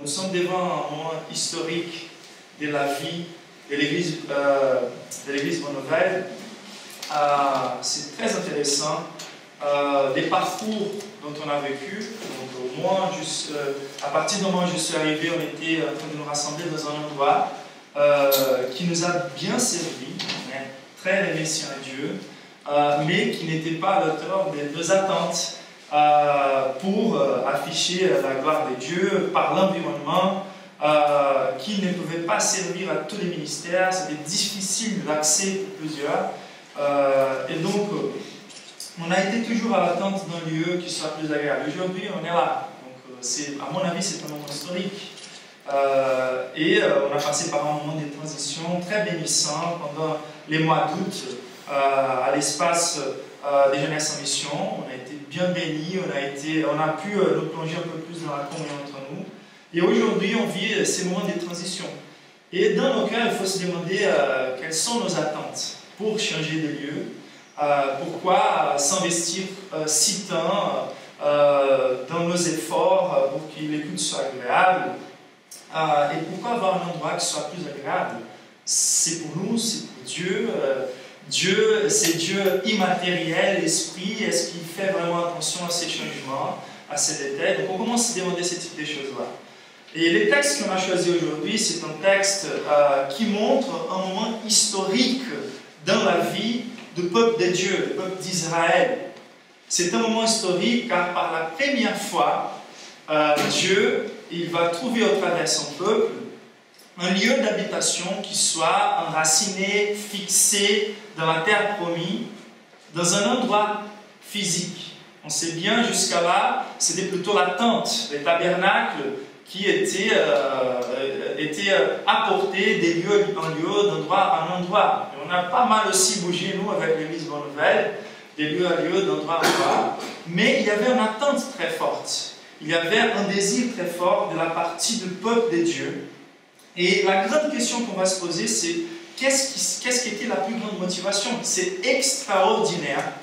sommes devant un moment historique de la vie de l'Église Bonne-Nouvelle. C'est très intéressant. Des parcours dont on a vécu. Donc, au moins, à partir du moment où je suis arrivé, on était en train de nous rassembler dans un endroit qui nous a bien servi, très remerciant à Dieu, mais qui n'était pas à l'auteur de nos attentes pour afficher la gloire de Dieu par l'environnement, qui ne pouvait pas servir à tous les ministères. C'était difficile d'accès pour plusieurs. Et donc, on a été toujours à l'attente d'un lieu qui soit plus agréable. Aujourd'hui, on est là. Donc, à mon avis, c'est un moment historique. On a passé par un moment de transition très bénissant pendant les mois d'août à l'espace des jeunesses en mission. On a été bien bénis, on a pu nous plonger un peu plus dans la communion entre nous. Et aujourd'hui, on vit ces moments de transition. Et dans nos cœurs, il faut se demander quelles sont nos attentes pour changer de lieu. Pourquoi s'investir si tant dans nos efforts pour que l'écoute soit agréable, et pourquoi avoir un endroit qui soit plus agréable? C'est pour nous, c'est pour Dieu. Dieu, c'est Dieu immatériel, l'Esprit. Est-ce qu'il fait vraiment attention à ces changements, à ces détails? Donc on commence à se demander ce type de choses-là. Et les textes qu'on a choisis aujourd'hui, c'est un texte qui montre un moment historique dans la vie du peuple de Dieu, le peuple d'Israël. C'est un moment historique car par la première fois, Dieu, il va trouver au travers son peuple un lieu d'habitation qui soit enraciné, fixé dans la terre promise, dans un endroit physique. On sait bien, jusqu'à là, c'était plutôt la tente, les tabernacles qui étaient apportés des lieux en lieu, d'endroit en endroit. Et on a pas mal aussi bougé, nous, avec l'Église Bonne-Nouvelle, des lieux à lieu, d'endroit en endroit. Mais il y avait une attente très forte. Il y avait un désir très fort de la partie du peuple de Dieu. Et la grande question qu'on va se poser, c'est qu'est-ce qui était la plus grande motivation? C'est extraordinaire.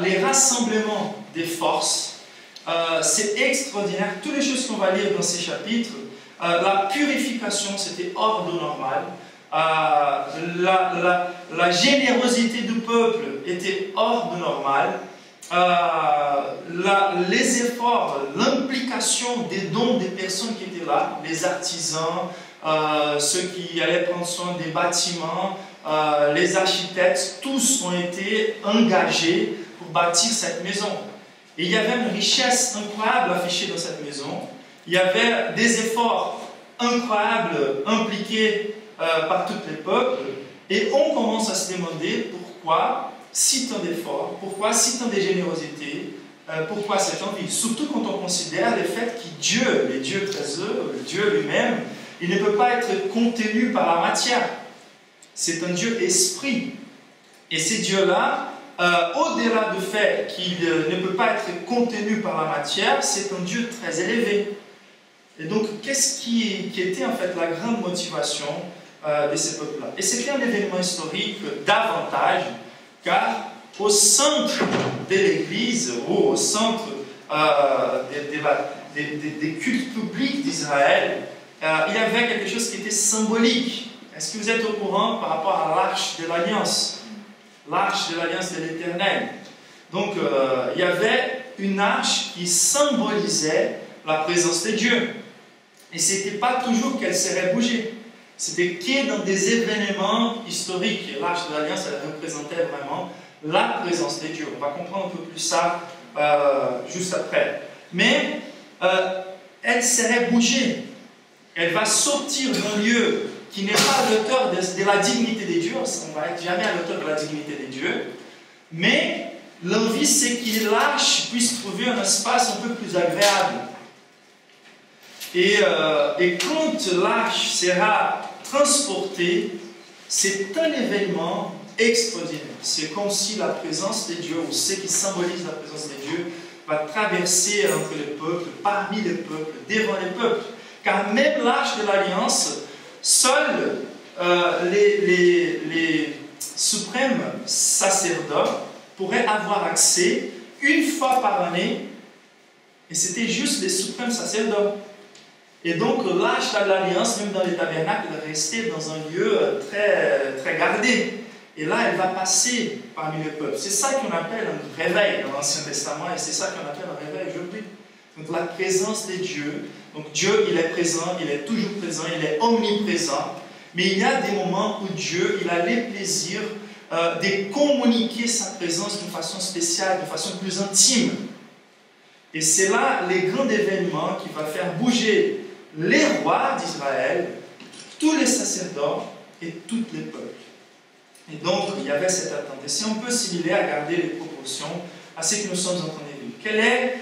Les rassemblements des forces, c'est extraordinaire. Toutes les choses qu'on va lire dans ces chapitres, la purification, c'était hors de normal. La générosité du peuple était hors de normal. Les efforts, l'implication des dons des personnes qui étaient là, les artisans, ceux qui allaient prendre soin des bâtiments, les architectes, tous ont été engagés pour bâtir cette maison. Et il y avait une richesse incroyable affichée dans cette maison. Il y avait des efforts incroyables impliqués par tous les peuples. Et on commence à se demander pourquoi si tant d'efforts, pourquoi si tant de générosité, pourquoi cette envie. Surtout quand on considère le fait que Dieu, le Dieu très heureux, le Dieu lui-même, il ne peut pas être contenu par la matière. C'est un Dieu esprit. Et ce Dieu-là, au-delà du fait qu'il ne peut pas être contenu par la matière, c'est un Dieu très élevé. Et donc, qu'est-ce qui était en fait la grande motivation de ces peuples-là? Et c'était un événement historique davantage, car au centre de l'Église, ou au centre des cultes publics d'Israël, il y avait quelque chose qui était symbolique. Est-ce que vous êtes au courant par rapport à l'arche de l'Alliance? L'arche de l'Alliance de l'Éternel. Donc, il y avait une arche qui symbolisait la présence de Dieu. Et ce n'était pas toujours qu'elle serait bougée. C'était que dans des événements historiques. L'arche de l'Alliance, elle représentait vraiment la présence de Dieu. On va comprendre un peu plus ça juste après. Mais elle serait bougée. Elle va sortir d'un lieu qui n'est pas à l'auteur de la dignité de Dieu. On ne va être jamais à l'auteur de la dignité de Dieu. Mais l'envie, c'est que l'arche puisse trouver un espace un peu plus agréable. Et quand l'arche sera transportée, c'est un événement extraordinaire. C'est comme si la présence de Dieu, ou ce qui symbolise la présence de Dieu, va traverser entre les peuples, parmi les peuples, devant les peuples. Car même l'arche de l'Alliance, seuls les suprêmes sacerdotes pourraient avoir accès une fois par année, et c'était juste les suprêmes sacerdotes. Et donc l'arche de l'alliance, même dans les tabernacles, restait dans un lieu très, très gardé. Et là, elle va passer parmi le peuple. C'est ça qu'on appelle un réveil dans l'Ancien Testament, et c'est ça qu'on appelle un réveil aujourd'hui. Donc la présence de Dieu. Donc Dieu, il est présent, il est toujours présent, il est omniprésent. Mais il y a des moments où Dieu, il a le plaisir de communiquer sa présence d'une façon spéciale, d'une façon plus intime. Et c'est là les grands événements qui vont faire bouger les rois d'Israël, tous les sacerdotes et tous les peuples. Et donc, il y avait cette attente. Et c'est un peu similaire à garder les proportions à ce que nous sommes en train de vivre. Quel est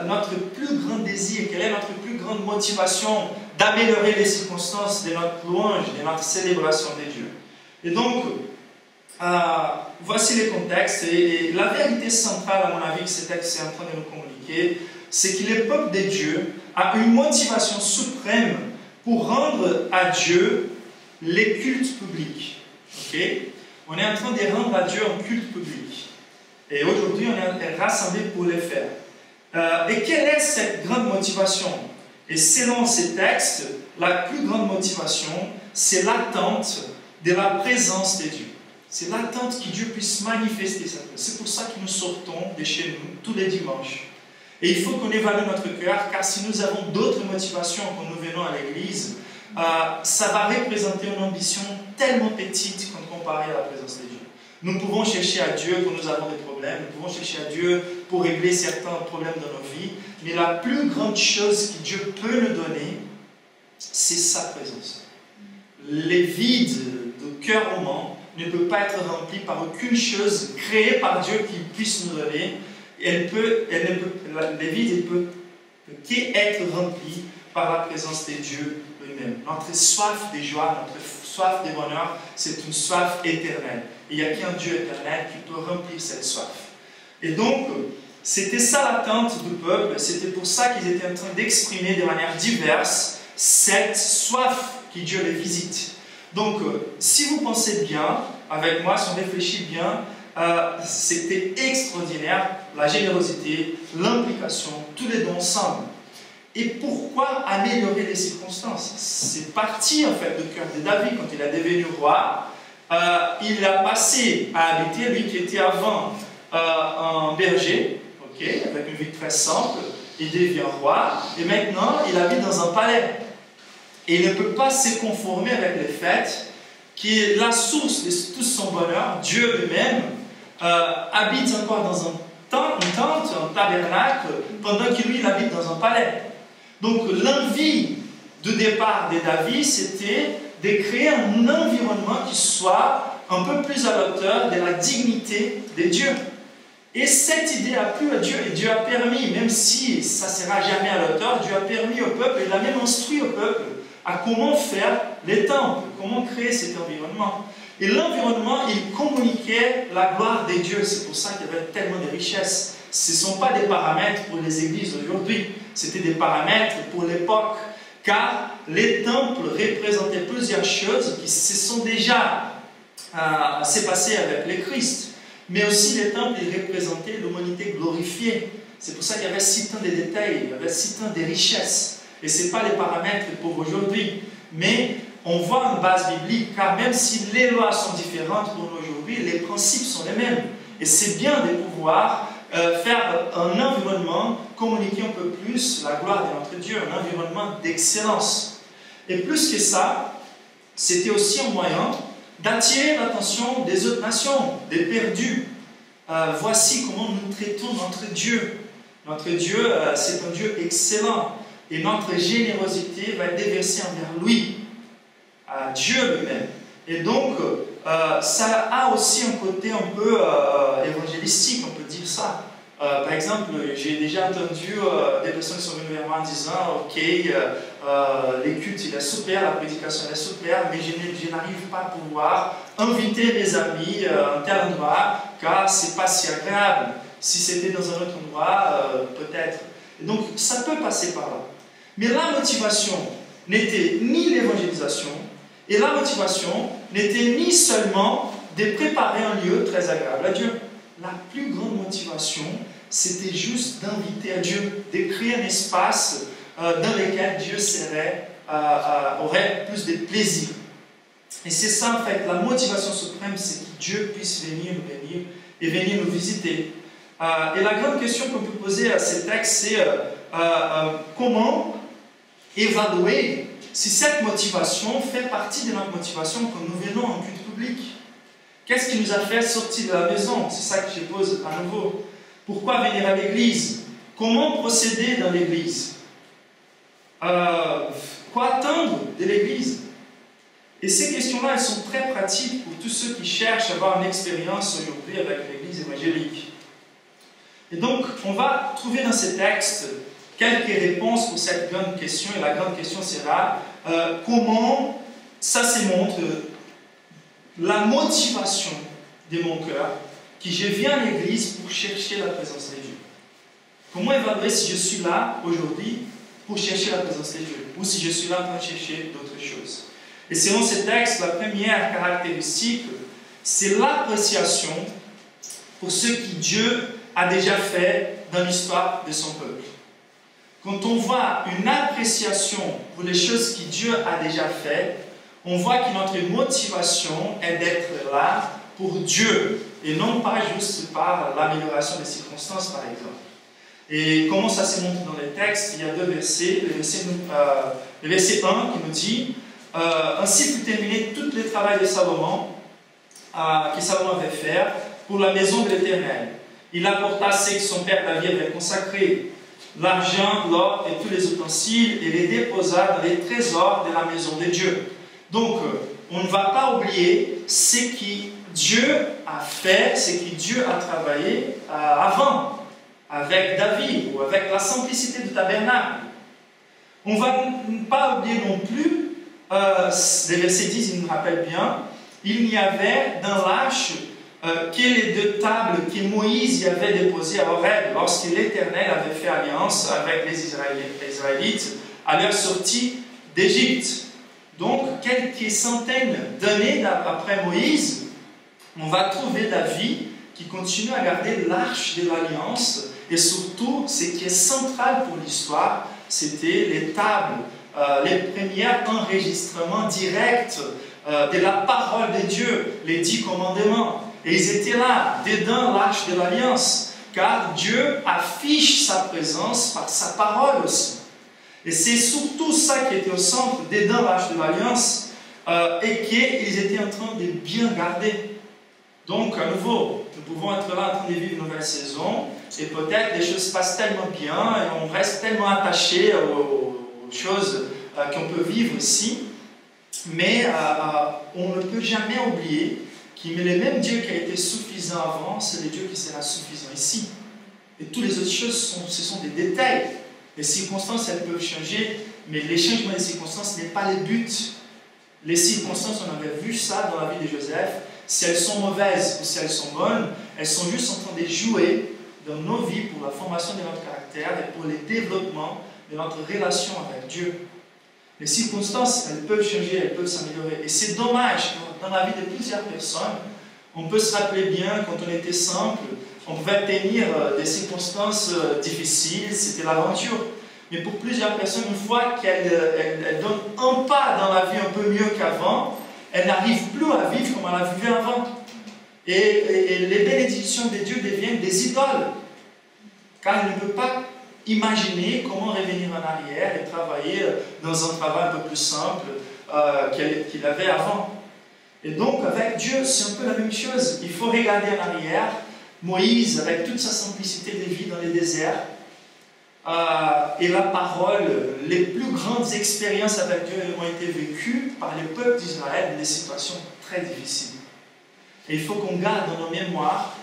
notre plus grand désir, quelle est notre plus grande motivation d'améliorer les circonstances de notre louange, de notre célébration de Dieu? Et donc, voici les contextes. Et la vérité centrale, à mon avis, que ce texte est en train de nous communiquer, c'est que le peuple de Dieu a une motivation suprême pour rendre à Dieu les cultes publics. Okay? On est en train de rendre à Dieu un culte public. Et aujourd'hui, on est rassemblés pour le faire. Et quelle est cette grande motivation? Et selon ces textes, la plus grande motivation, c'est l'attente de la présence de Dieu. C'est l'attente que Dieu puisse manifester sa présence. C'est pour ça que nous sortons de chez nous tous les dimanches. Et il faut qu'on évalue notre cœur, car si nous avons d'autres motivations quand nous venons à l'église, ça va représenter une ambition tellement petite quand comparée à la présence de Dieu. Nous pouvons chercher à Dieu quand nous avons des problèmes, nous pouvons chercher à Dieu pour régler certains problèmes dans nos vies, mais la plus grande chose que Dieu peut nous donner, c'est sa présence. Les vides de cœur humain ne peuvent pas être remplis par aucune chose créée par Dieu qui puisse nous donner. Les vides ne peuvent qu'être remplis par la présence de Dieu lui-même. Notre soif de joie, notre soif de bonheur, c'est une soif éternelle. Il n'y a qu'un Dieu éternel qui peut remplir cette soif. Et donc, c'était ça l'attente du peuple, c'était pour ça qu'ils étaient en train d'exprimer de manière diverse cette soif que Dieu les visite. Donc, si vous pensez bien, avec moi, si on réfléchit bien, c'était extraordinaire, la générosité, l'implication, tous les dons ensemble. Et pourquoi améliorer les circonstances? C'est parti en fait du cœur de David quand il est devenu roi. Il a passé à habiter, lui qui était avant un berger, avec une vie très simple, il devient roi, et maintenant il habite dans un palais. Et il ne peut pas se conformer avec les faits qui est la source de tout son bonheur. Dieu lui-même habite encore dans une tente, un tabernacle, pendant que lui il habite dans un palais. Donc l'envie de départ de David, c'était de créer un environnement qui soit un peu plus à la hauteur de la dignité de Dieu. Et cette idée a plu à Dieu, et Dieu a permis, même si ça ne sera jamais à la hauteur, Dieu a permis au peuple, il a même instruit au peuple à comment faire les temples, comment créer cet environnement. Et l'environnement, il communiquait la gloire de Dieu. C'est pour ça qu'il y avait tellement de richesses. Ce ne sont pas des paramètres pour les églises d'aujourd'hui, c'était des paramètres pour l'époque. Car les temples représentaient plusieurs choses qui se sont déjà passées avec le Christ. Mais aussi les temples représentaient l'humanité glorifiée. C'est pour ça qu'il y avait si tant de détails, il y avait si tant de richesses. Et ce n'est pas les paramètres pour aujourd'hui. Mais on voit une base biblique, car même si les lois sont différentes pour nous aujourd'hui, les principes sont les mêmes. Et c'est bien de pouvoir faire un environnement, communiquer un peu plus la gloire de notre Dieu, un environnement d'excellence. Et plus que ça, c'était aussi un moyen d'attirer l'attention des autres nations, des perdus. Voici comment nous traitons notre Dieu. Notre Dieu, c'est un Dieu excellent. Et notre générosité va être déversée envers lui, à Dieu lui-même. Et donc, ça a aussi un côté un peu évangélistique, on peut dire ça. Par exemple, j'ai déjà entendu des personnes qui sont venues vers moi en disant « Ok, les cultes, il est super, la prédication est super, mais je n'arrive pas à pouvoir inviter mes amis à un tel endroit, car ce n'est pas si agréable. Si c'était dans un autre endroit, peut-être. » Et donc, ça peut passer par là. Mais la motivation n'était ni l'évangélisation, et la motivation n'était ni seulement de préparer un lieu très agréable à Dieu. La plus grande motivation, c'était juste d'inviter à Dieu, de créer un espace dans lesquels Dieu aurait plus de plaisir. Et c'est ça en fait, la motivation suprême, c'est que Dieu puisse venir nous bénir et venir nous visiter. Et la grande question qu'on peut poser à ces textes, c'est comment évaluer si cette motivation fait partie de notre motivation quand nous venons en culte public. Qu'est-ce qui nous a fait sortir de la maison? C'est ça que je pose à nouveau. Pourquoi venir à l'église? Comment procéder dans l'église? Quoi attendre de l'église? Et ces questions-là, elles sont très pratiques pour tous ceux qui cherchent à avoir une expérience aujourd'hui avec l'église évangélique. Et donc, on va trouver dans ces textes quelques réponses pour cette grande question. Et la grande question sera comment ça se montre la motivation de mon cœur, que je viens à l'église pour chercher la présence de Dieu. Comment évaluer si je suis là aujourd'hui pour chercher la présence de Dieu, ou si je suis là en train de chercher d'autres choses. Et selon ces textes, la première caractéristique, c'est l'appréciation pour ce que Dieu a déjà fait dans l'histoire de son peuple. Quand on voit une appréciation pour les choses que Dieu a déjà fait, on voit que notre motivation est d'être là pour Dieu et non pas juste par l'amélioration des circonstances, par exemple. Et comment ça se montre dans les textes? Il y a deux versets. Le verset 1 qui nous dit ainsi fut terminé tout le travail de Salomon que Salomon avait fait pour la maison de l'Éternel. Il apporta ce que son père David avait consacré, l'argent, l'or et tous les ustensiles, et les déposa dans les trésors de la maison de Dieu. Donc, on ne va pas oublier ce que Dieu a fait, ce que Dieu a travaillé avant, avec David, ou avec la simplicité du tabernacle. On ne va pas oublier non plus, les versets 10, il nous rappelle bien, il n'y avait dans l'arche que les deux tables que Moïse y avait déposées à Horeb lorsque l'Éternel avait fait alliance avec les Israélites à leur sortie d'Égypte. Donc, quelques centaines d'années après Moïse, on va trouver David qui continue à garder l'arche de l'alliance, et surtout, ce qui est central pour l'histoire, c'était les tables, les premiers enregistrements directs de la parole de Dieu, les 10 commandements. Et ils étaient là, dedans l'arche de l'alliance, car Dieu affiche sa présence par sa parole aussi. Et c'est surtout ça qui était au centre, dedans l'arche de l'alliance, et qu'ils étaient en train de bien garder. Donc, à nouveau, nous pouvons être là en train de vivre une nouvelle saison, et peut-être les choses se passent tellement bien, et on reste tellement attaché aux choses qu'on peut vivre ici, mais on ne peut jamais oublier que le même Dieu qui a été suffisant avant, c'est le Dieu qui sera suffisant ici. Et toutes les autres choses, ce sont des détails. Les circonstances, elles peuvent changer, mais les changements des circonstances n'est pas le but. Les circonstances, on avait vu ça dans la vie de Joseph. Si elles sont mauvaises ou si elles sont bonnes, elles sont juste en train de jouer dans nos vies pour la formation de notre caractère et pour le développement de notre relation avec Dieu. Les circonstances, elles peuvent changer, elles peuvent s'améliorer. Et c'est dommage, dans la vie de plusieurs personnes, on peut se rappeler bien, quand on était simple, on pouvait tenir des circonstances difficiles, c'était l'aventure. Mais pour plusieurs personnes, une fois qu'elles donnent un pas dans la vie un peu mieux qu'avant, elles n'arrivent plus à vivre comme elles vivaient avant. Et les bénédictions de Dieu deviennent des idoles. Car elles ne peuvent pas imaginer comment revenir en arrière et travailler dans un travail un peu plus simple qu'il avait avant. Et donc, avec Dieu, c'est un peu la même chose. Il faut regarder en arrière. Moïse, avec toute sa simplicité de vie dans les déserts, et la parole, les plus grandes expériences avec Dieu ont été vécues par le peuple d'Israël dans des situations très difficiles. Et il faut qu'on garde dans nos mémoires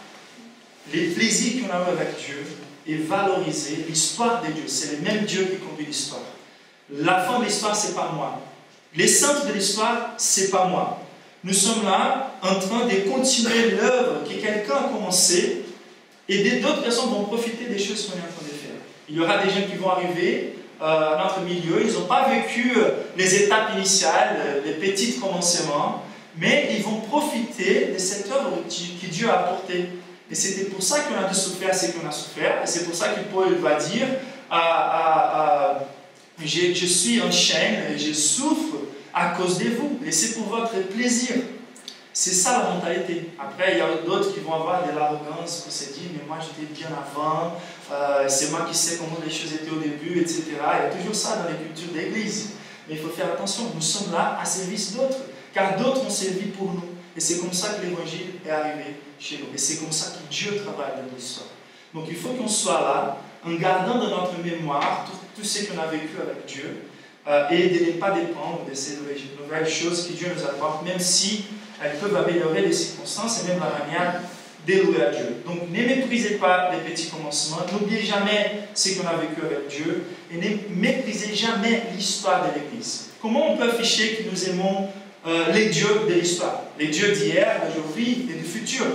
les plaisirs qu'on a eu avec Dieu et valoriser l'histoire de Dieu. C'est le même Dieu qui conduit l'histoire. La fin de l'histoire, ce n'est pas moi. L'essence de l'histoire, ce n'est pas moi. Nous sommes là en train de continuer l'œuvre que quelqu'un a commencée et d'autres personnes vont profiter des choses qu'on est en train de faire. Il y aura des gens qui vont arriver à notre milieu, ils n'ont pas vécu les étapes initiales, les petits commencements, mais ils vont profiter de cette œuvre que Dieu a apportée. Et c'était pour ça qu'on a dû souffrir ce qu'on a souffert, et c'est pour ça que Paul va dire je suis en chaîne, je souffre à cause de vous, et c'est pour votre plaisir. C'est ça la mentalité. Après, il y a d'autres qui vont avoir de l'arrogance pour se dire, mais moi j'étais bien avant, c'est moi qui sais comment les choses étaient au début, etc. Il y a toujours ça dans les cultures d'église. Mais il faut faire attention, nous sommes là à service d'autres, car d'autres ont servi pour nous. Et c'est comme ça que l'évangile est arrivé chez nous. Et c'est comme ça que Dieu travaille dans l'histoire. Donc il faut qu'on soit là, en gardant dans notre mémoire tout ce qu'on a vécu avec Dieu, et de ne pas dépendre de ces nouvelles choses que Dieu nous apporte, même si elles peuvent améliorer les circonstances et même la manière d'élouer à Dieu. Donc ne méprisez pas les petits commencements, n'oubliez jamais ce qu'on a vécu avec Dieu, et ne méprisez jamais l'histoire de l'Église. Comment on peut afficher que nous aimons les dieux de l'histoire, les dieux d'hier, d'aujourd'hui et du futur?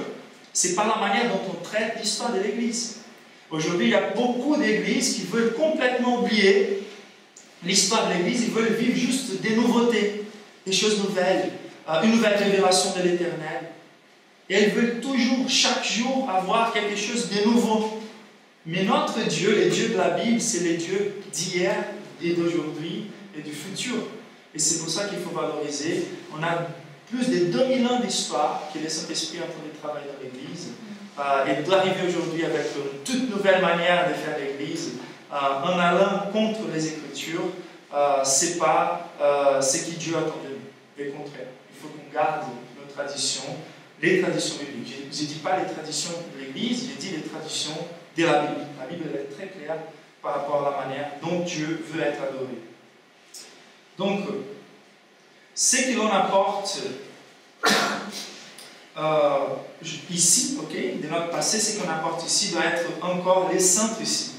C'est par la manière dont on traite l'histoire de l'Église. Aujourd'hui, il y a beaucoup d'églises qui veulent complètement oublier l'histoire de l'Église, ils veulent vivre juste des nouveautés, des choses nouvelles, une nouvelle révélation de l'Éternel. Et elles veulent toujours, chaque jour, avoir quelque chose de nouveau. Mais notre Dieu, les dieux de la Bible, c'est les dieux d'hier et d'aujourd'hui et du futur. Et c'est pour ça qu'il faut valoriser. On a plus de 2000 ans d'histoire que le Saint-Esprit est en train de travailler dans l'Église. Et d'arriver aujourd'hui avec une toute nouvelle manière de faire l'Église, en allant contre les Écritures, ce n'est pas ce que Dieu attend de nous. Au contraire, il faut qu'on garde nos traditions, les traditions bibliques. Je ne dis pas les traditions de l'Église, je dis les traditions de la Bible. La Bible est très claire par rapport à la manière dont Dieu veut être adoré. Donc, ce que l'on apporte ici, de notre passé, ce qu'on apporte ici doit être encore les centres ici.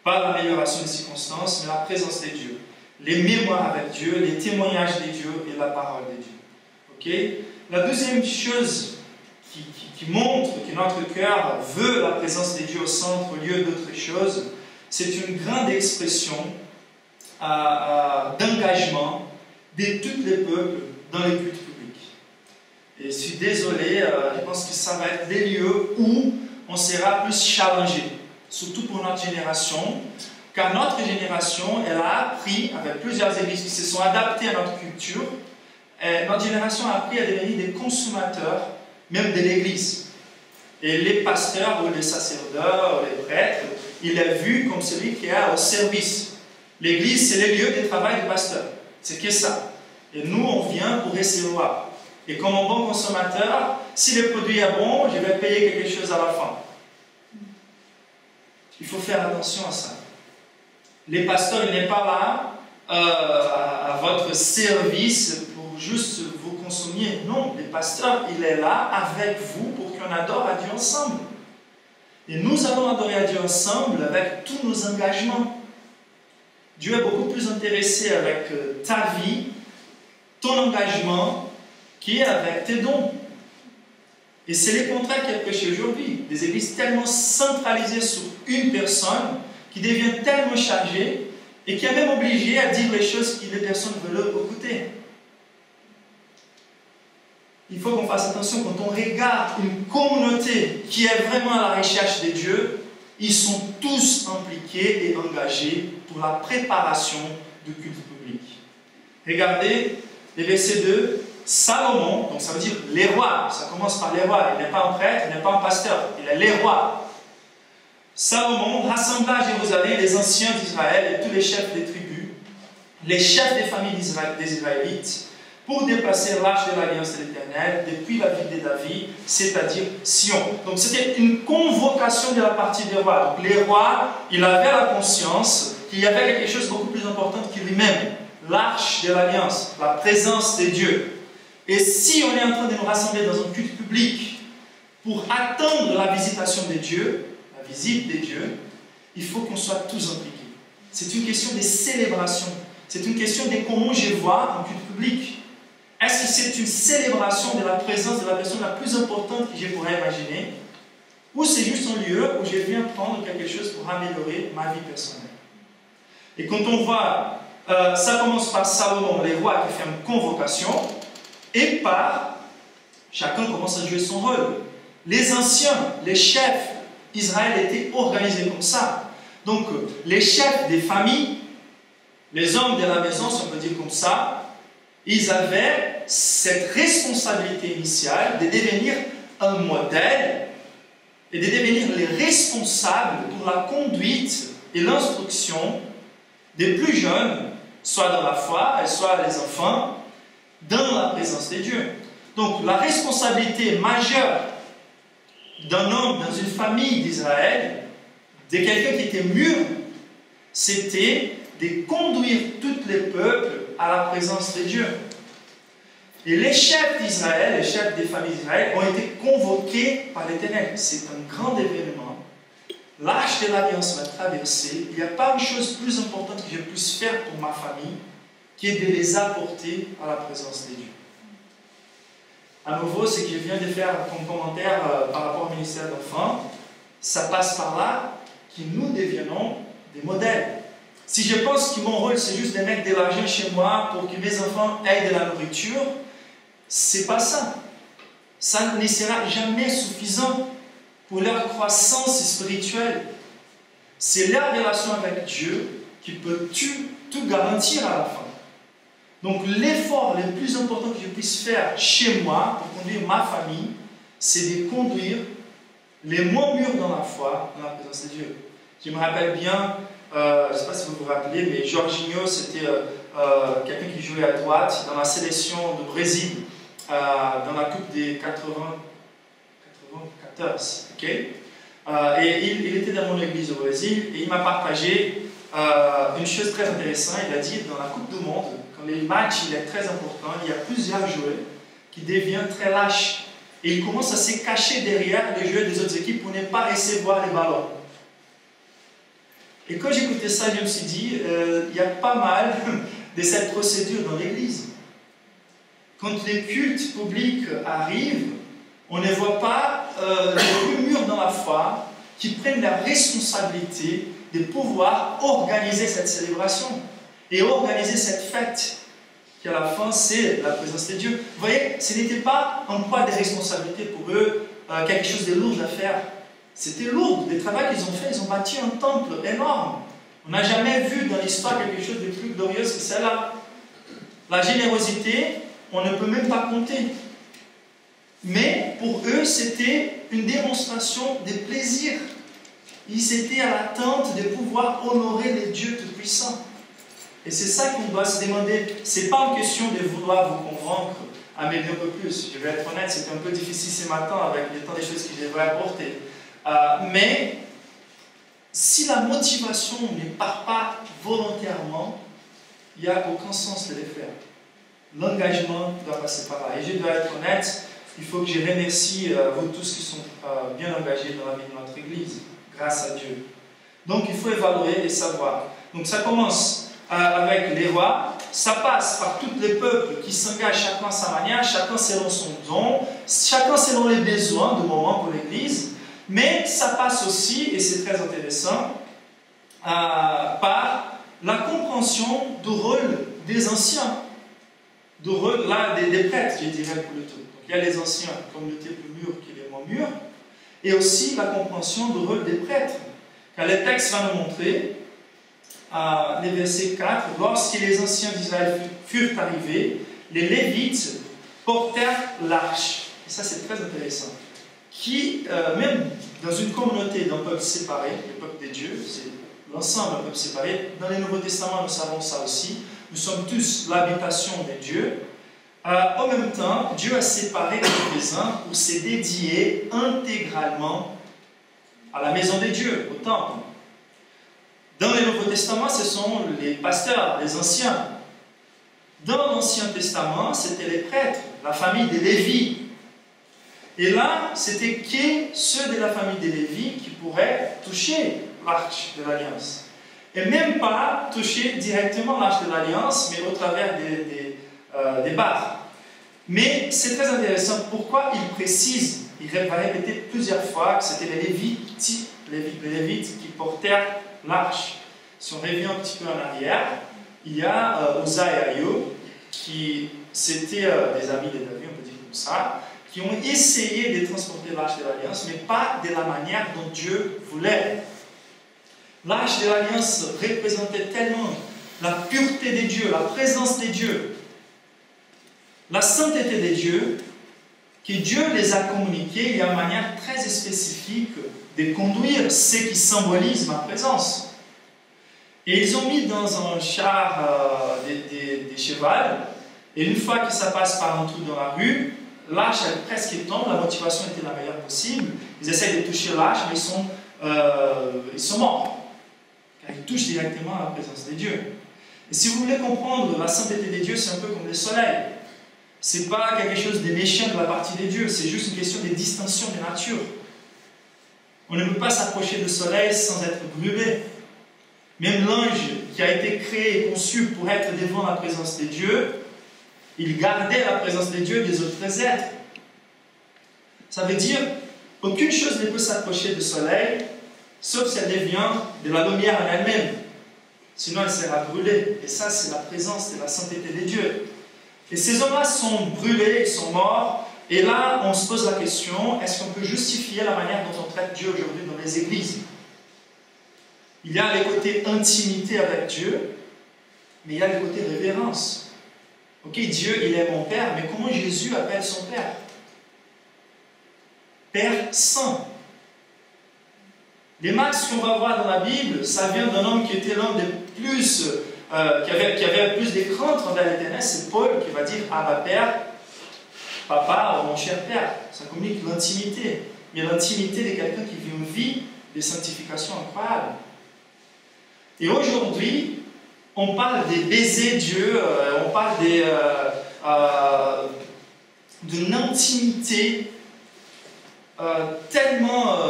Pas l'amélioration des circonstances, mais la présence de Dieu. Les mémoires avec Dieu, les témoignages de Dieu et la parole de Dieu. La deuxième chose qui montre que notre cœur veut la présence de Dieu au centre, au lieu d'autres choses, c'est une grande expression d'engagement de tous les peuples dans les cultes publics. Et je suis désolé, je pense que ça va être des lieux où on sera plus challengé, surtout pour notre génération, car notre génération, elle a appris, avec plusieurs églises qui se sont adaptées à notre culture, notre génération a appris à devenir des consommateurs, même de l'église. Et les pasteurs ou les sacerdotes ou les prêtres, il est vu comme celui qui est au service. L'église, c'est le lieu de travail du pasteur. C'est que ça. Et nous, on vient pour recevoir. Et comme un bon consommateur, si le produit est bon, je vais payer quelque chose à la fin. Il faut faire attention à ça. Les pasteurs, ils n'est pas là à votre service pour juste vous consommer. Non, les pasteurs, il est là avec vous pour qu'on adore à Dieu ensemble. Et nous allons adorer à Dieu ensemble avec tous nos engagements. Dieu est beaucoup plus intéressé avec ta vie, ton engagement, qui est avec tes dons. Et c'est le contraire qui est prêché aujourd'hui. Des églises tellement centralisées sur une personne, qui devient tellement chargée, et qui est même obligée à dire les choses que les personnes veulent écouter. Il faut qu'on fasse attention quand on regarde une communauté qui est vraiment à la recherche de Dieu, ils sont tous impliqués et engagés pour la préparation du culte public. Regardez le verset 2, Salomon, donc ça veut dire les rois, ça commence par les rois, il n'est pas un prêtre, il n'est pas un pasteur, il est les rois. Salomon rassembla à Jérusalem les anciens d'Israël et tous les chefs des tribus, les chefs des familles des Israélites, pour déplacer l'arche de l'Alliance de l'Éternel depuis la ville de David, c'est-à-dire Sion. Donc c'était une convocation de la partie des rois. Donc les rois, ils avaient la conscience qu'il y avait quelque chose de beaucoup plus important que lui-même, l'arche de l'Alliance, la présence de Dieu. Et si on est en train de nous rassembler dans un culte public pour attendre la visitation de Dieu, la visite de Dieu, il faut qu'on soit tous impliqués. C'est une question de célébration. C'est une question de comment je vois un culte public. Est-ce que c'est une célébration de la présence de la personne la plus importante que je pourrais imaginer, ou c'est juste un lieu où je viens prendre quelque chose pour améliorer ma vie personnelle? Et quand on voit, ça commence par Salomon, les rois qui font une convocation, et par, chacun commence à jouer son rôle. Les anciens, les chefs, Israël était organisé comme ça. Donc, les chefs des familles, Les hommes de la maison, si on peut dire comme ça, ils avaient cette responsabilité initiale de devenir un modèle et de devenir les responsables pour la conduite et l'instruction des plus jeunes, soit dans la foi, et soit les enfants, dans la présence de Dieu. Donc, la responsabilité majeure d'un homme dans une famille d'Israël, de quelqu'un qui était mûr, c'était de conduire tous les peuples à la présence de Dieu. Et les chefs d'Israël, les chefs des familles d'Israël, ont été convoqués par l'Éternel. C'est un grand événement. L'arche de l'Alliance va traverser. Il n'y a pas une chose plus importante que je puisse faire pour ma famille qui est de les apporter à la présence de Dieu. À nouveau, ce que je viens de faire comme commentaire par rapport au ministère d'enfants, ça passe par là que nous devenons des modèles. Si je pense que mon rôle, c'est juste de mettre de l'argent chez moi pour que mes enfants aient de la nourriture, c'est pas ça. Ça ne sera jamais suffisant pour leur croissance spirituelle. C'est leur relation avec Dieu qui peut tout garantir à la fin. Donc l'effort le plus important que je puisse faire chez moi pour conduire ma famille, c'est de conduire les moins mûrs dans la foi, dans la présence de Dieu. Je me rappelle bien, je ne sais pas si vous vous rappelez, mais Jorginho, c'était quelqu'un qui jouait à droite dans la sélection du Brésil, dans la Coupe des 94. Okay? Et il était dans mon église au Brésil et il m'a partagé une chose très intéressante. Il a dit, dans la Coupe du Monde, quand les matchs il est très important, il y a plusieurs joueurs qui deviennent très lâches. Et ils commencent à se cacher derrière les joueurs des autres équipes pour ne pas recevoir les ballons. Et quand j'écoutais ça, je me suis dit, il y a pas mal de cette procédure dans l'église. Quand les cultes publics arrivent, on ne voit pas les plus mûrs dans la foi qui prennent la responsabilité de pouvoir organiser cette célébration et organiser cette fête qui à la fin c'est la présence de Dieu. Vous voyez, ce n'était pas un poids de responsabilité pour eux, quelque chose de lourd à faire. C'était lourd, le travail qu'ils ont fait, ils ont bâti un temple énorme. On n'a jamais vu dans l'histoire quelque chose de plus glorieux que celle-là. La générosité, on ne peut même pas compter. Mais pour eux, c'était une démonstration de plaisir. Ils étaient à l'attente de pouvoir honorer les dieux tout-puissants. Et c'est ça qu'on doit se demander. Ce n'est pas une question de vouloir vous convaincre à m'aider un peu plus. Je vais être honnête, c'était un peu difficile ce matin avec le temps des choses que je devrais apporter. Mais si la motivation ne part pas volontairement, il n'y a aucun sens de les faire. L'engagement doit passer par là. Et je dois être honnête, il faut que je remercie vous tous qui sont bien engagés dans la vie de notre Église, grâce à Dieu. Donc il faut évaluer et savoir. Donc ça commence avec les rois, ça passe par tous les peuples qui s'engagent chacun à sa manière, chacun selon son don, chacun selon les besoins du moment pour l'Église, mais ça passe aussi, et c'est très intéressant, par la compréhension du rôle des anciens, du rôle là, des prêtres, je dirais plutôt. Donc, il y a les anciens, communautés plus mûres qui les moins mûres, et aussi la compréhension du rôle des prêtres. Car le texte va nous montrer, les versets 4, lorsque les anciens d'Israël furent arrivés, les Lévites portèrent l'arche. Et ça, c'est très intéressant. Qui, même dans une communauté d'un peuple séparé, le peuple de Dieu, c'est l'ensemble d'un peuple séparé, dans le Nouveau Testament, nous savons ça aussi, nous sommes tous l'habitation de Dieu. En même temps, Dieu a séparé quelques-uns pour se dédier intégralement à la maison de Dieu, au temple. Dans le Nouveau Testament, ce sont les pasteurs, les anciens. Dans l'Ancien Testament, c'était les prêtres, la famille des Lévi. Et là, c'était que ceux de la famille des Lévi qui pourraient toucher l'arche de l'Alliance. Et même pas toucher directement l'arche de l'Alliance, mais au travers des barres. Mais c'est très intéressant. Pourquoi il précise, il va répéter plusieurs fois que c'était les Lévites qui portèrent l'arche. Si on revient un petit peu en arrière, il y a Uza et Ayo, qui c'était des amis de David, on peut dire comme ça, qui ont essayé de transporter l'arche de l'Alliance, mais pas de la manière dont Dieu voulait. L'arche de l'Alliance représentait tellement la pureté des dieux, la présence des dieux, la sainteté des dieux, que Dieu les a communiqués, il y a une manière très spécifique de conduire ce qui symbolise ma présence. Et ils ont mis dans un char des chevals, et une fois que ça passe par un trou dans la rue, l'arche elle presque tombe, la motivation était la meilleure possible. Ils essaient de toucher l'arche, mais ils sont morts. Car ils touchent directement à la présence des dieux. Et si vous voulez comprendre la sainteté des dieux, c'est un peu comme le soleil. Ce n'est pas quelque chose de méchant de la partie des dieux, c'est juste une question de distinction de nature. On ne peut pas s'approcher du soleil sans être brûlé. Même l'ange qui a été créé et conçu pour être devant la présence des dieux, il gardait la présence des dieux des autres êtres. Ça veut dire aucune chose ne peut s'approcher du soleil, sauf si elle devient de la lumière en elle-même. Sinon, elle sera brûlée. Et ça, c'est la présence de la sainteté des dieux. Et ces hommes-là sont brûlés, ils sont morts. Et là, on se pose la question, est-ce qu'on peut justifier la manière dont on traite Dieu aujourd'hui dans les églises? Il y a le côté intimité avec Dieu, mais il y a le côté révérence. Ok, Dieu, il est mon Père, mais comment Jésus appelle son Père? Père saint. Les max qu'on va voir dans la Bible, ça vient d'un homme qui était l'un des plus, qui avait plus de crainte envers l'Éternel, c'est Paul qui va dire Abba Père, Papa, mon cher Père. Ça communique l'intimité, mais l'intimité de quelqu'un qui vit une vie de sanctification incroyable. Et aujourd'hui, on parle des baisers Dieu, on parle d'une intimité tellement,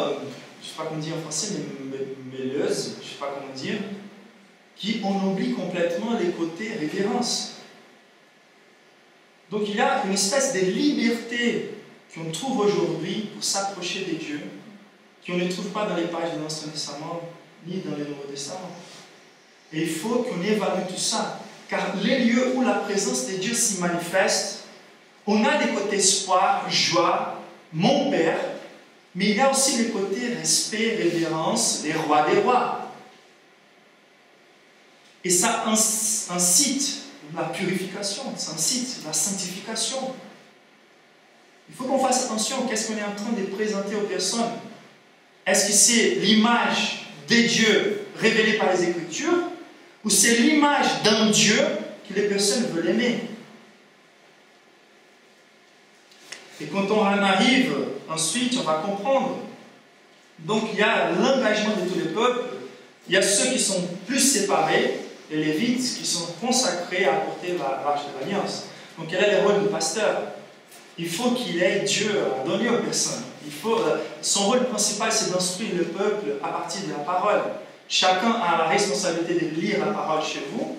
je ne sais pas comment dire en français, mais mêleuse, je ne sais pas comment dire, qu'on oublie complètement les côtés révérence. Donc il y a une espèce de liberté qu'on trouve aujourd'hui pour s'approcher des dieux, qu'on ne trouve pas dans les pages de l'Ancien Testament, ni dans le Nouveau Testament. Et il faut qu'on évalue tout ça, car les lieux où la présence de Dieu s'y manifeste, on a des côtés espoir, joie, mon Père, mais il y a aussi les côtés respect, révérence, les rois des rois. Et ça incite la purification, ça incite la sanctification. Il faut qu'on fasse attention, qu'est-ce qu'on est en train de présenter aux personnes? Est-ce que c'est l'image des dieux révélée par les Écritures, ou c'est l'image d'un Dieu que les personnes veulent aimer? Et quand on en arrive, ensuite, on va comprendre. Donc, il y a l'engagement de tous les peuples. Il y a ceux qui sont plus séparés, les Lévites, qui sont consacrés à apporter l'arche de l'Alliance. Donc, quel est le rôle du pasteur? Il faut qu'il ait Dieu à donner aux personnes. Son rôle principal, c'est d'instruire le peuple à partir de la parole. Chacun a la responsabilité de lire la parole chez vous,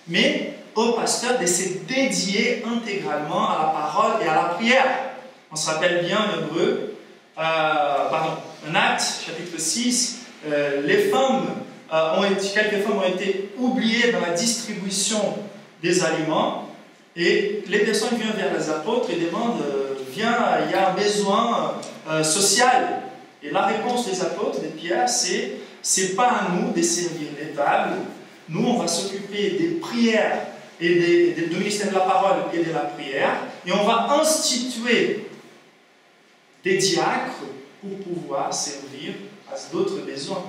mais au pasteur de se dédier intégralement à la parole et à la prière. On se rappelle bien en Hébreu, en Actes, chapitre 6, quelques femmes ont été oubliées dans la distribution des aliments, et les personnes viennent vers les apôtres et demandent, viens, il y a un besoin social. Et la réponse des apôtres, de Pierre, c'est pas à nous de servir les tables, nous on va s'occuper des prières et du ministère de la parole et de la prière, et on va instituer des diacres pour pouvoir servir à d'autres besoins.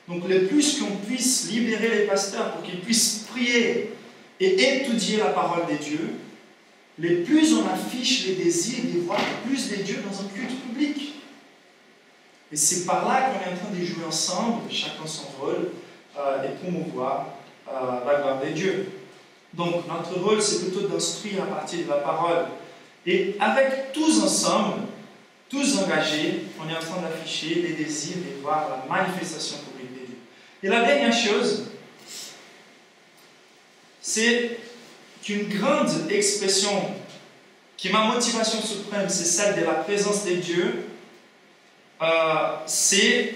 Donc le plus qu'on puisse libérer les pasteurs pour qu'ils puissent prier et étudier la parole de Dieu, le plus on affiche les désirs de voir plus de Dieu dans un culte public. Et c'est par là qu'on est en train de jouer ensemble, chacun son rôle, et promouvoir la gloire de Dieu. Donc notre rôle, c'est plutôt d'instruire à partir de la parole. Et avec tous ensemble, tous engagés, on est en train d'afficher les désirs de voir la manifestation publique de Dieu. Et la dernière chose, c'est qu'une grande expression, qui est ma motivation suprême, c'est celle de la présence de Dieu, c'est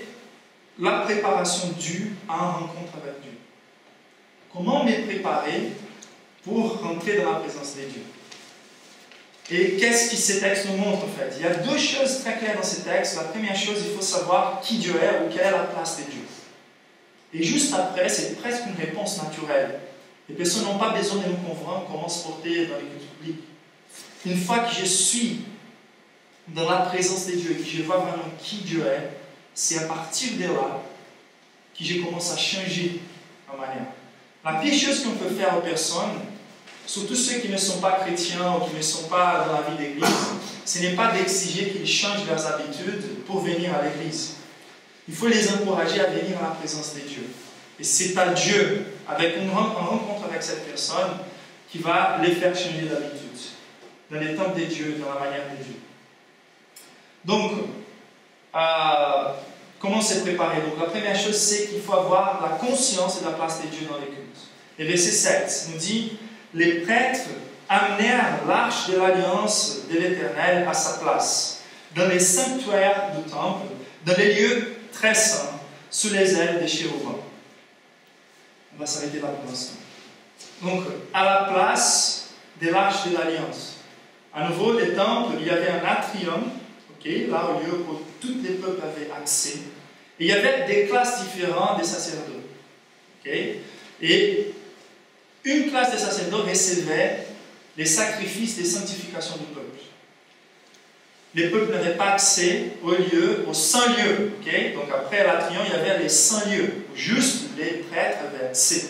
la préparation due à une rencontre avec Dieu. Comment me préparer pour rentrer dans la présence de Dieu? Et qu'est-ce que ces textes nous montrent en fait? Il y a deux choses très claires dans ces textes. La première chose, il faut savoir qui Dieu est ou quelle est la place de Dieu. Et juste après, c'est presque une réponse naturelle. Les personnes n'ont pas besoin de nous convaincre comment se porter dans les cultes publics. Une fois que je suis dans la présence de Dieu et que je vois vraiment qui Dieu est, c'est à partir de là que je commence à changer ma manière. La pire chose qu'on peut faire aux personnes, surtout ceux qui ne sont pas chrétiens ou qui ne sont pas dans la vie d'église, ce n'est pas d'exiger qu'ils changent leurs habitudes pour venir à l'église. Il faut les encourager à venir à la présence de Dieu. Et c'est à Dieu, avec une rencontre avec cette personne, qui va les faire changer d'habitude. Dans les temples de Dieu, dans la manière de Dieu. Donc, comment se préparer? Donc, la première chose, c'est qu'il faut avoir la conscience de la place de Dieu dans les cultes. Et verset 7 nous dit, les prêtres amenèrent l'arche de l'alliance de l'Éternel à sa place, dans les sanctuaires du temple, dans les lieux très saints, sous les ailes des chérubins. On va s'arrêter là pour l'instant. Donc, à la place de l'arche de l'alliance. À nouveau, les temples, il y avait un atrium, là au lieu où tous les peuples avaient accès. Et il y avait des classes différentes des sacerdotes. Et une classe des sacerdotes recevait les sacrifices de sanctification du peuple. Les peuples n'avaient pas accès au lieu, au saint lieu. Donc après l'atrium, il y avait les saints lieux, où juste les prêtres avaient accès.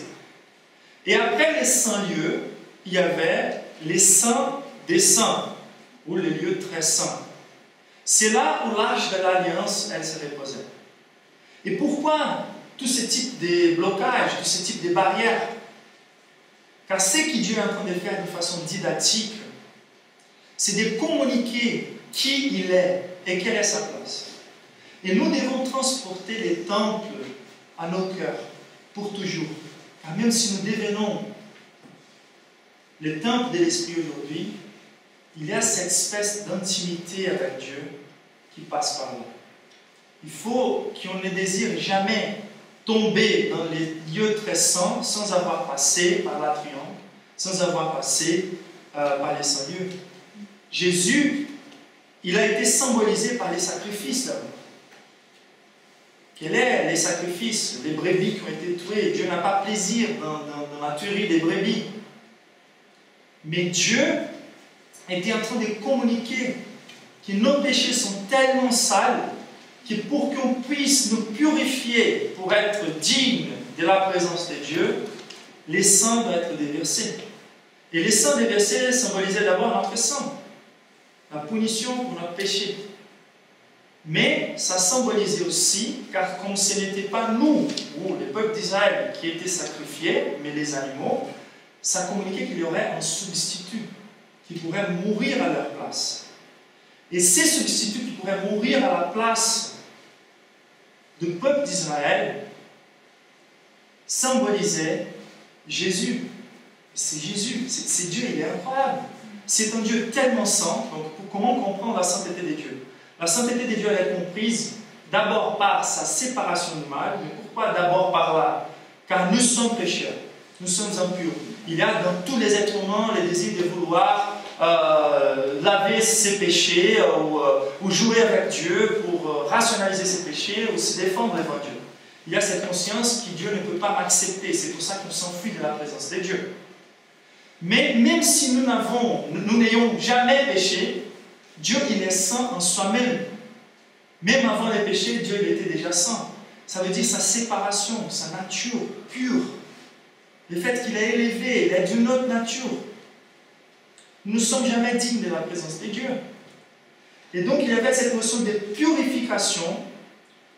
Et après les saints lieux, il y avait les saints des saints, ou les lieux très saints. C'est là où l'arche de l'alliance, elle se reposait. Et pourquoi tous ces types de blocages, tous ces types de barrières? Car ce que Dieu est en train de faire de façon didactique, c'est de communiquer qui il est et quelle est sa place. Et nous devons transporter les temples à nos cœurs pour toujours. Car même si nous devenons le temple de l'Esprit aujourd'hui, il y a cette espèce d'intimité avec Dieu qui passe par là. Il faut qu'on ne désire jamais tomber dans les lieux très saints sans avoir passé par l'atrium, sans avoir passé par les saints lieux. Jésus, il a été symbolisé par les sacrifices d'abord. Quels sont les sacrifices? Les brebis qui ont été tuées. Dieu n'a pas plaisir dans la tuerie des brebis. Mais Dieu était en train de communiquer que nos péchés sont tellement sales que pour qu'on puisse nous purifier pour être dignes de la présence de Dieu, les sangs doivent être déversés. Et les sangs déversés symbolisaient d'abord notre sang, la punition pour notre péché. Mais ça symbolisait aussi, car comme ce n'était pas nous, ou les peuples d'Israël, qui étaient sacrifiés, mais les animaux, ça communiquait qu'il y aurait un substitut qui pourrait mourir à leur place. Et ces substituts qui pourraient mourir à la place du peuple d'Israël symbolisaient Jésus. C'est Jésus, c'est Dieu, il est incroyable. C'est un Dieu tellement saint. Donc, comment comprendre la sainteté de Dieu? La sainteté de Dieu, elle est comprise d'abord par sa séparation du mal. Mais pourquoi d'abord par là? Car nous sommes pécheurs, nous sommes impurs. Il y a dans tous les êtres humains le désir de vouloir laver ses péchés ou jouer avec Dieu pour rationaliser ses péchés ou se défendre devant Dieu. Il y a cette conscience que Dieu ne peut pas m'accepter. C'est pour ça qu'on s'enfuit de la présence de Dieu. Mais même si nous n'ayons jamais péché, Dieu il est saint en soi-même. Même avant le péché, Dieu il était déjà saint. Ça veut dire sa séparation, sa nature pure. Le fait qu'il est élevé, il est d'une autre nature. Nous ne sommes jamais dignes de la présence de Dieu. Et donc il y avait cette notion de purification,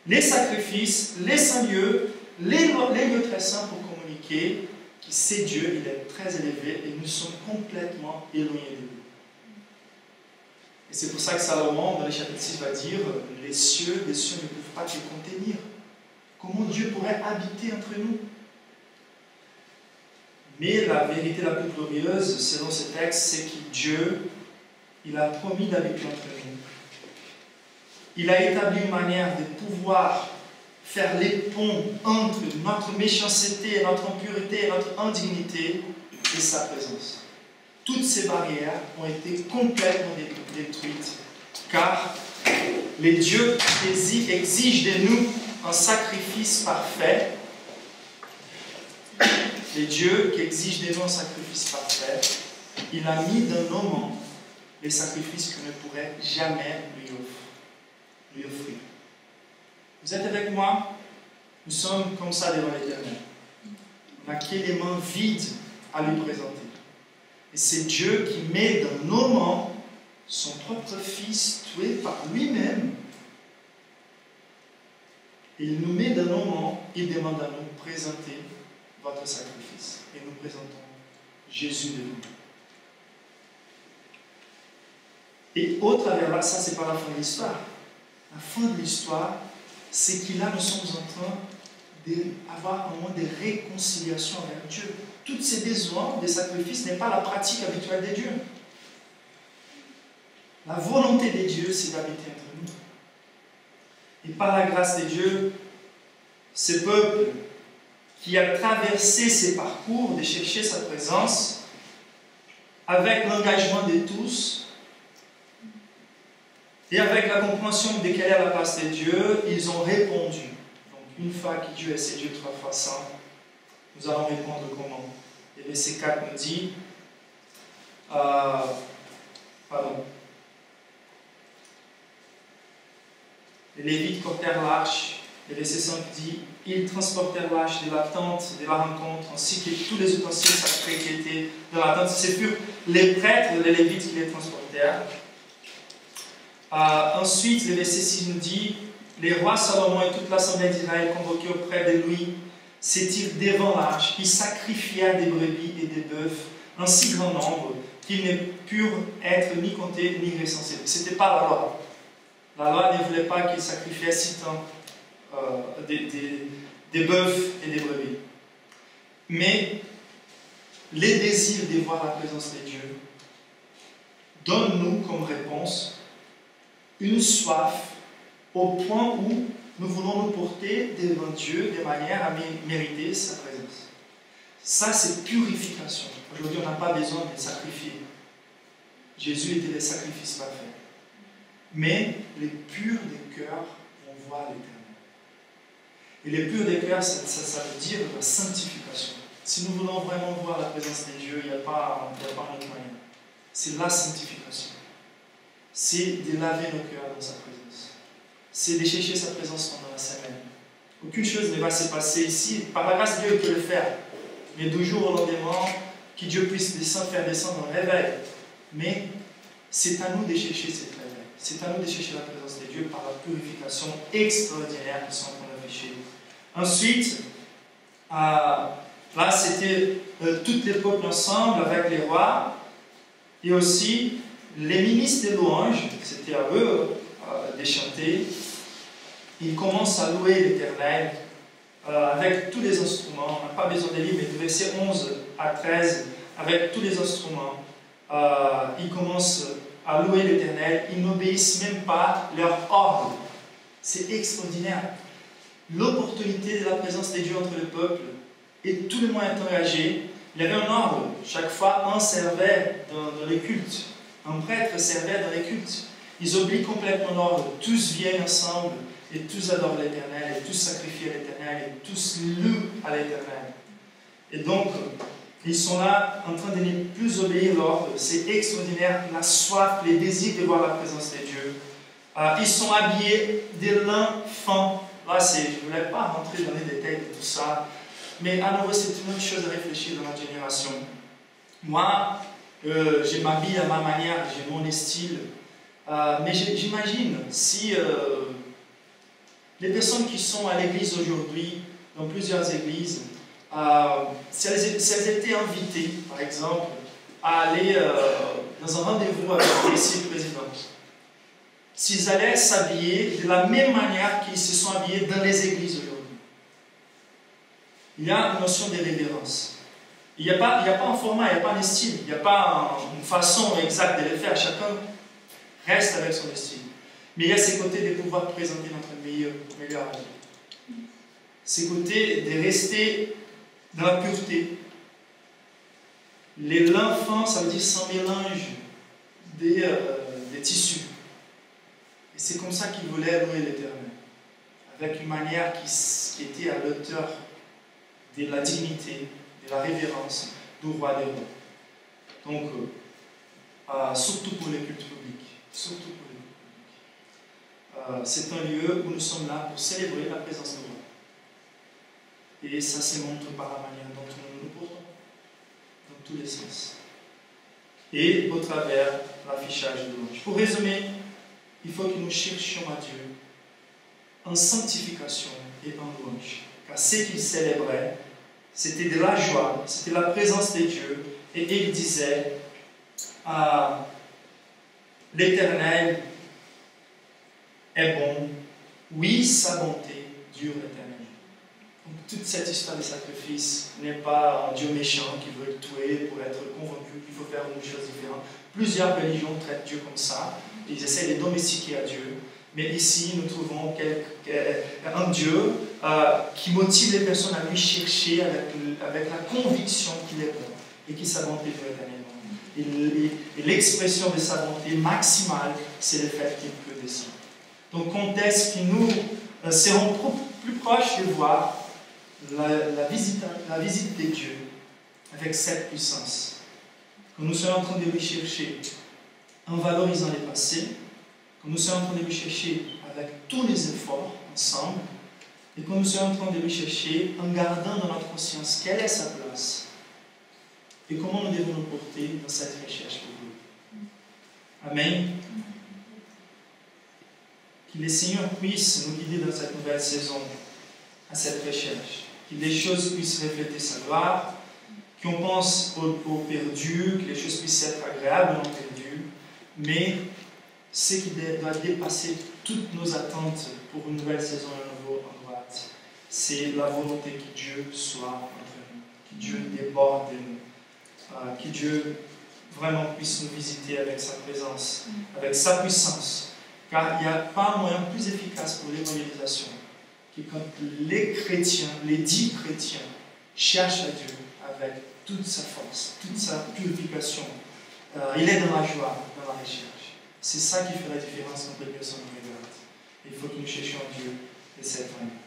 les sacrifices, les saints lieux, les lieux très saints pour communiquer que c'est Dieu, il est très élevé et nous sommes complètement éloignés de lui. Et c'est pour ça que Salomon, dans le chapitre 6, va dire les cieux ne peuvent pas te contenir. Comment Dieu pourrait habiter entre nous? Mais la vérité la plus glorieuse, selon ce texte, c'est que Dieu, il a promis d'habiter entre nous. Il a établi une manière de pouvoir faire les ponts entre notre méchanceté, notre impureté, notre indignité et sa présence. Toutes ces barrières ont été complètement détruites, car les dieux exigent de nous un sacrifice parfait. le Dieu qui exige de nous un sacrifice parfait, il a mis dans nos mains les sacrifices qu'on ne pourrait jamais lui offrir. Vous êtes avec moi? Nous sommes comme ça devant l'Éternel. On n'a que les mains vides à lui présenter. Et c'est Dieu qui met dans nos mains son propre Fils tué par lui-même. Il nous met dans nos mains, il demande à nous présenter votre sacrifice. Et nous présentons Jésus de nous. Et au travers là, ça c'est pas la fin de l'histoire. La fin de l'histoire, c'est que là nous sommes en train d'avoir un moment de réconciliation avec Dieu. Toutes ces besoins des sacrifices n'est pas la pratique habituelle des dieux. La volonté de Dieu, c'est d'habiter entre nous. Et par la grâce de Dieu, ce peuple qui a traversé ces parcours de chercher sa présence, avec l'engagement de tous, et avec la compréhension de quelle est la place de Dieu, ils ont répondu. Donc, une fois que Dieu est ce Dieu 3 fois saint, nous allons répondre comment? Et verset 4 nous dit, les Lévites portèrent l'arche. Et verset 5 dit, ils transportèrent l'arche de la tente de la rencontre, ainsi que tous les ustensiles sacrés qui étaient dans la tente. Ce furent les prêtres, les Lévites qui les transportèrent. Ensuite, le verset 6 nous dit, les rois Salomon et toute l'assemblée d'Israël convoqués auprès de lui s'étirent devant l'arche, ils sacrifièrent des brebis et des bœufs en si grand nombre qu'ils ne purent être ni comptés ni recensés. Ce n'était pas la loi. La loi ne voulait pas qu'ils sacrifiaient si tant des bœufs et des brebis. Mais les désirs de voir la présence de Dieu donnent-nous comme réponse une soif au point où nous voulons nous porter devant Dieu de manière à mériter sa présence. Ça, c'est purification. Aujourd'hui, on n'a pas besoin de sacrifier. Jésus était le sacrifice parfait. Mais les purs des cœurs vont voir l'Éternel. Et les purs des cœurs, ça veut dire la sanctification. Si nous voulons vraiment voir la présence de Dieu, il n'y a pas un autre moyen. C'est la sanctification. C'est de laver nos cœurs dans sa présence. C'est de chercher sa présence pendant la semaine. Aucune chose ne va se passer ici. Par la grâce de Dieu, il peut le faire. Mais du jour au lendemain, que Dieu puisse faire descendre un réveil. Mais c'est à nous de chercher cette réveil. C'est à nous de chercher la présence de Dieu par la purification extraordinaire qu'ils sont en train d'afficher. Ensuite, là, c'était tous les peuples ensemble avec les rois et aussi les ministres des louanges, c'était à eux de chanter. Ils commencent à louer l'Éternel avec tous les instruments. On n'a pas besoin de lire, mais du verset 11 à 13, avec tous les instruments, ils commencent à louer l'Éternel. Ils n'obéissent même pas leur ordre. C'est extraordinaire. L'opportunité de la présence de Dieu entre le peuple et tout le monde est engagé. Il y avait un ordre. Chaque fois, un servait dans les cultes. Un prêtre servait dans les cultes. Ils oublient complètement l'ordre. Tous viennent ensemble et tous adorent l'Éternel et tous sacrifient à l'Éternel et tous louent à l'Éternel. Et donc, ils sont là en train de ne plus obéir l'ordre. C'est extraordinaire, la soif, les désirs de voir la présence de Dieu. Ils sont habillés de lin fin. Là, je ne voulais pas rentrer dans les détails de tout ça. Mais à nouveau, c'est une autre chose à réfléchir dans notre génération. Moi, je m'habille à ma manière, j'ai mon style. Mais j'imagine si les personnes qui sont à l'église aujourd'hui, dans plusieurs églises, si elles étaient invitées, par exemple, à aller dans un rendez-vous avec le président, s'ils allaient s'habiller de la même manière qu'ils se sont habillés dans les églises aujourd'hui. Il y a une notion de révérence. Il n'y a pas un format, il n'y a pas un style, il n'y a pas une façon exacte de le faire. Chacun reste avec son style. Mais il y a ces côtés de pouvoir présenter notre meilleur avis. Ces côtés de rester dans la pureté. Les lins fins, ça veut dire sans mélange des tissus. Et c'est comme ça qu'il voulait louer l'Éternel. Avec une manière qui était à l'auteur de la dignité et la révérence du roi des rois. Donc, surtout pour les cultes publics. Surtout pour les cultes publics. C'est un lieu où nous sommes là pour célébrer la présence de Dieu. Et ça se montre par la manière dont nous nous portons, dans tous les sens. Et au travers l'affichage de louange. Pour résumer, il faut que nous cherchions à Dieu en sanctification et en louange. Car ce qu'il célébrait, c'était de la joie, c'était la présence de Dieu. Et il disait à l'Éternel est bon, oui, sa bonté dure éternellement. Donc, toute cette histoire de sacrifice n'est pas un Dieu méchant qui veut le tuer pour être convaincu qu'il faut faire une chose différente. Plusieurs religions traitent Dieu comme ça. Ils essaient de domestiquer à Dieu. Mais ici, nous trouvons un Dieu qui motive les personnes à lui chercher avec la conviction qu'il est bon et que sa bonté dure éternellement. Et l'expression de sa bonté maximale, c'est le fait qu'il peut descendre. Donc, quand est-ce que nous serons plus proches de voir la visite de Dieu avec cette puissance? Quand nous sommes en train de lui chercher en valorisant les passés, quand nous sommes en train de lui chercher avec tous les efforts ensemble, et quand nous sommes en train de lui chercher en gardant dans notre conscience quelle est sa place et comment nous devons nous porter dans cette recherche pour Dieu. Amen. Que le Seigneur puisse nous guider dans cette nouvelle saison, à cette recherche. Que les choses puissent refléter sa gloire, qu'on pense au perdu, que les choses puissent être agréablement perdues, mais ce qui doit dépasser toutes nos attentes pour une nouvelle saison et un nouveau endroit, c'est la volonté que Dieu soit entre nous, que Dieu déborde de nous, que Dieu vraiment puisse nous visiter avec sa présence, avec sa puissance. Car il n'y a pas un moyen plus efficace pour l'évangélisation que quand les chrétiens, les 10 chrétiens, cherchent à Dieu avec toute sa force, toute sa purification. Il est dans la joie, dans la recherche. C'est ça qui fait la différence entre les personnes et les regardes. Il faut que nous cherchions Dieu de cette manière.